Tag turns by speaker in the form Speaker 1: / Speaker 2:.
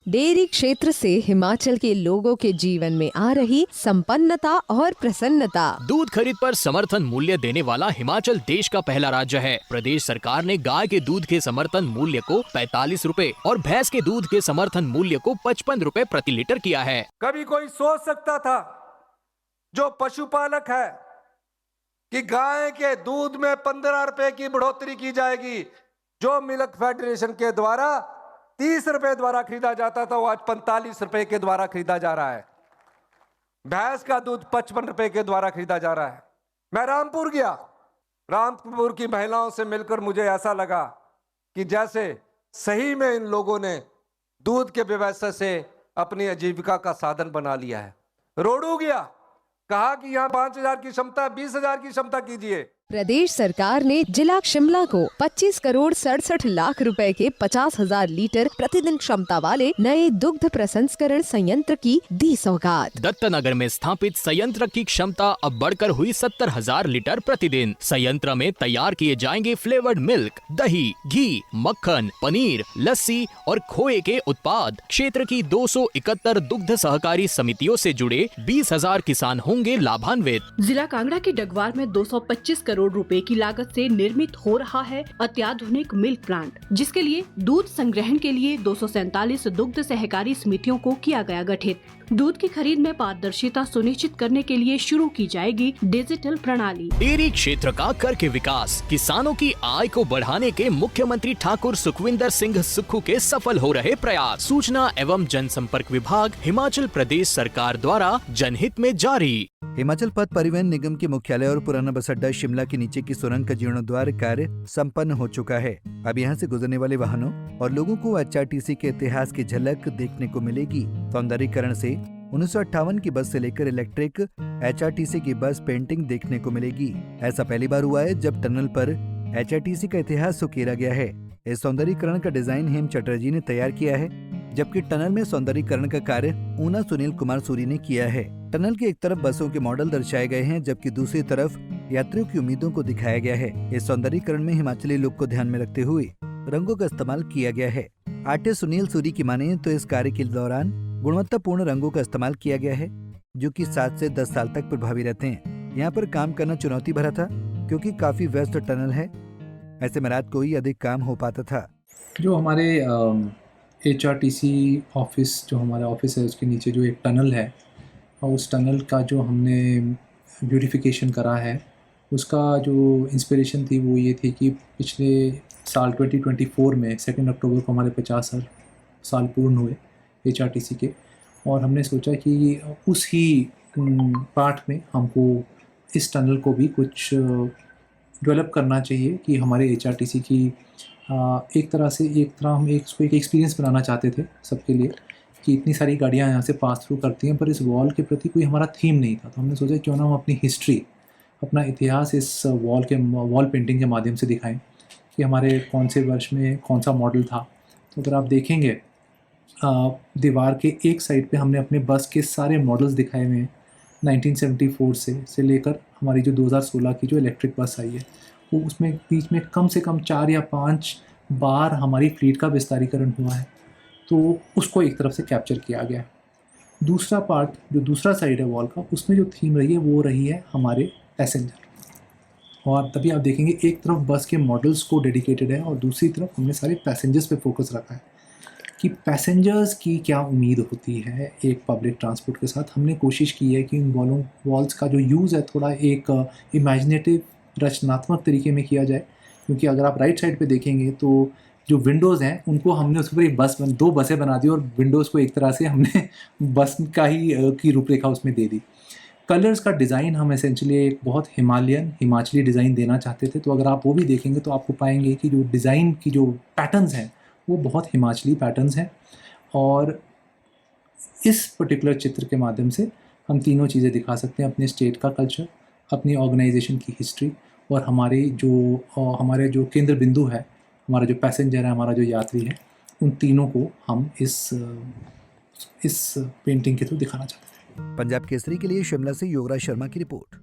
Speaker 1: Dairy क्षेत्र से हिमाचल के लोगों के जीवन में आ रही संपन्नता और प्रसन्नता।
Speaker 2: दूध खरीद पर समर्थन मूल्य देने वाला हिमाचल देश का पहला राज्य है। प्रदेश सरकार ने गाय के दूध के समर्थन मूल्य को 45 रुपए और भैंस के दूध के समर्थन मूल्य को 55 रुपए प्रति लीटर किया है।
Speaker 3: कभी कोई सोच सकता था जो पशुपालक है कि गाय के दूध में 15 रुपए की बढ़ोतरी की जाएगी, जो मिल्क फेडरेशन के द्वारा 30 रुपए द्वारा खरीदा जाता था वो आज 45 रुपए के द्वारा खरीदा जा रहा है। भैंस का दूध 55 रुपए के द्वारा खरीदा जा रहा है। मैं रामपुर गया, रामपुर की महिलाओं से मिलकर मुझे ऐसा लगा कि जैसे सही में इन लोगों ने दूध के व्यवसाय से अपनी आजीविका का साधन बना लिया है। रोडू गया, कहा कि यहाँ 5,000 की क्षमता 20,000 की क्षमता कीजिए।
Speaker 1: प्रदेश सरकार ने जिला शिमला को 25 करोड़ 67 लाख रुपए के 50,000 लीटर प्रतिदिन क्षमता वाले नए दुग्ध प्रसंस्करण संयंत्र की दी सौगात।
Speaker 2: दत्तनगर में स्थापित संयंत्र की क्षमता अब बढ़कर हुई 70,000 लीटर प्रतिदिन। संयंत्र में तैयार किए जाएंगे फ्लेवर्ड मिल्क, दही, घी, मक्खन, पनीर, लस्सी और खोए के उत्पाद। क्षेत्र की 271 दुग्ध सहकारी समितियों से जुड़े 20,000 किसान होंगे लाभान्वित।
Speaker 4: जिला कांगड़ा के डगवार में 225 करोड़ रुपए की लागत से निर्मित हो रहा है अत्याधुनिक मिल्क प्लांट, जिसके लिए दूध संग्रहण के लिए 247 दुग्ध सहकारी समितियों को किया गया गठित। दूध की खरीद में पारदर्शिता सुनिश्चित करने के लिए शुरू की जाएगी डिजिटल प्रणाली।
Speaker 2: डेयरी क्षेत्र का करके विकास, किसानों की आय को बढ़ाने के मुख्यमंत्री ठाकुर सुखविंदर सिंह सुक्खू के सफल हो रहे प्रयास। सूचना एवं जनसंपर्क विभाग, हिमाचल प्रदेश सरकार द्वारा जनहित में जारी।
Speaker 5: हिमाचल पथ परिवहन निगम के मुख्यालय और पुराना बस अड्डा शिमला के नीचे की सुरंग का जीर्णोद्वार कार्य संपन्न हो चुका है। अब यहाँ से गुजरने वाले वाहनों और लोगों को HRTC के इतिहास की झलक देखने को मिलेगी। सौंदर्यीकरण से 1958 की बस से लेकर इलेक्ट्रिक HRTC की बस पेंटिंग देखने को मिलेगी। ऐसा पहली बार हुआ है जब टनल पर HRTC का इतिहास उकेरा गया है। इस सौंदर्यीकरण का डिजाइन हेम चटर्जी ने तैयार किया है, जबकि टनल में सौंदर्यीकरण का कार्य ऊना सुनील कुमार सूरी ने किया है। टनल के एक तरफ बसों के मॉडल दर्शाए गए हैं, जबकि दूसरी तरफ यात्रियों की उम्मीदों को दिखाया गया है। इस सौंदर्यीकरण में हिमाचली लुक को ध्यान में रखते हुए रंगों का इस्तेमाल किया गया है। आर्टिस्ट सुनील सूरी की माने तो इस कार्य के दौरान गुणवत्तापूर्ण रंगों का इस्तेमाल किया गया है, जो कि 7 से 10 साल तक प्रभावी रहते हैं। यहाँ पर काम करना चुनौती भरा था, क्योंकि काफी व्यस्त टनल है। ऐसे में रात को ही अधिक काम हो पाता था।
Speaker 6: जो हमारे HRTC ऑफिस, जो हमारा ऑफिस है, उसके नीचे जो एक टनल है, और उस टनल का जो हमने ब्यूटिफिकेशन करा है, उसका जो इंस्पिरेशन थी वो ये थी कि पिछले साल 2024 में 2 अक्टूबर को हमारे 50 साल पूर्ण हुए HRTC के, और हमने सोचा कि उस ही पार्ट में हमको इस टनल को भी कुछ डेवलप करना चाहिए कि हमारे HRTC की एक तरह हम उसको एक एक्सपीरियंस बनाना चाहते थे सबके लिए, कि इतनी सारी गाड़ियाँ यहाँ से पास थ्रू करती हैं, पर इस वॉल के प्रति कोई हमारा थीम नहीं था। तो हमने सोचा क्यों ना हम अपनी हिस्ट्री, अपना इतिहास इस वॉल पेंटिंग के माध्यम से दिखाएं कि हमारे कौन से वर्ष में कौन सा मॉडल था। तो अगर आप देखेंगे दीवार के एक साइड पे हमने अपने बस के सारे मॉडल्स दिखाए हुए हैं, 1974 से लेकर हमारी जो 2016 की जो इलेक्ट्रिक बस आई है, वो उसमें बीच में कम से कम 4 या 5 बार हमारी फ्लीट का विस्तारीकरण हुआ है। तो उसको एक तरफ से कैप्चर किया गया है। दूसरा पार्ट, जो दूसरा साइड है वॉल का, उसमें जो थीम रही है वो रही है हमारे पैसेंजर। और तभी आप देखेंगे एक तरफ बस के मॉडल्स को डेडिकेटेड है और दूसरी तरफ हमने सारे पैसेंजर्स पे फोकस रखा है कि पैसेंजर्स की क्या उम्मीद होती है एक पब्लिक ट्रांसपोर्ट के साथ। हमने कोशिश की है कि इन वॉल्स का जो यूज़ है थोड़ा एक इमेजिनेटिव, रचनात्मक तरीके में किया जाए, क्योंकि अगर आप राइट साइड पे देखेंगे तो जो विंडोज़ हैं उनको हमने उस पर एक दो बसें बना दी और विंडोज़ को एक तरह से हमने बस का ही की रूपरेखा उसमें दे दी। कलर्स का डिज़ाइन हम एसेंशली एक बहुत हिमाचली डिज़ाइन देना चाहते थे। तो अगर आप वो भी देखेंगे तो आपको पाएंगे कि जो डिज़ाइन की जो पैटर्न्स हैं वो बहुत हिमाचली पैटर्न्स हैं, और इस पर्टिकुलर चित्र के माध्यम से हम तीनों चीज़ें दिखा सकते हैं, अपने स्टेट का कल्चर, अपनी ऑर्गेनाइजेशन की हिस्ट्री, और हमारे जो केंद्र बिंदु है, हमारा जो पैसेंजर है, हमारा जो यात्री है, उन तीनों को हम इस पेंटिंग के थ्रू दिखाना चाहते हैं।
Speaker 5: पंजाब केसरी के लिए शिमला से योगराज शर्मा की रिपोर्ट।